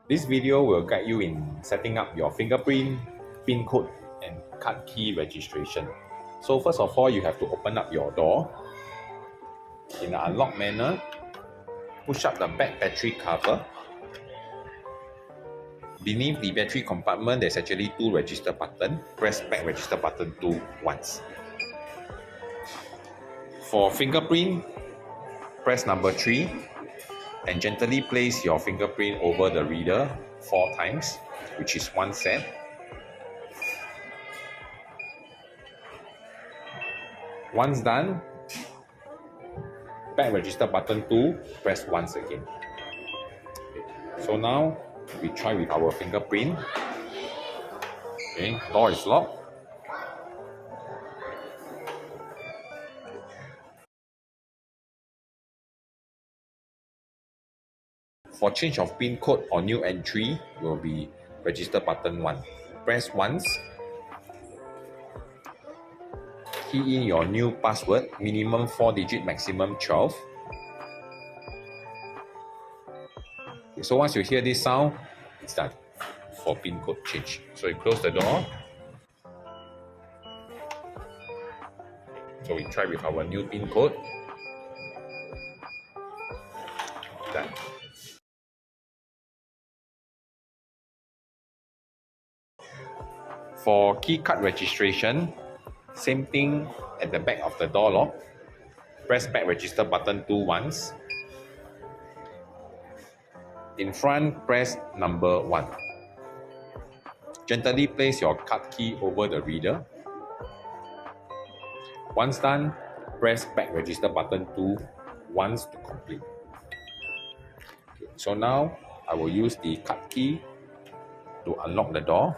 This video will guide you in setting up your fingerprint, PIN code, and card key registration. So first of all, you have to open up your door. In an unlock manner, push up the back battery cover. Beneath the battery compartment, there's actually two register buttons. Press back register button 2 once. For fingerprint, press number 3 and gently place your fingerprint over the reader 4 times, which is 1 set. Once done, back register button 2, press once again. So now we try with our fingerprint. Okay, door is locked. For change of PIN code or new entry will be register button 1. Press once. Key in your new password, minimum 4 digit, maximum 12. Okay, so once you hear this sound, it's done for PIN code change. So you close the door. So we try with our new PIN code. Done. For key card registration, same thing at the back of the door lock. Press back register button 2 once. In front, press number 1. Gently place your card key over the reader. Once done, press back register button 2 once to complete. Okay, so now I will use the card key to unlock the door.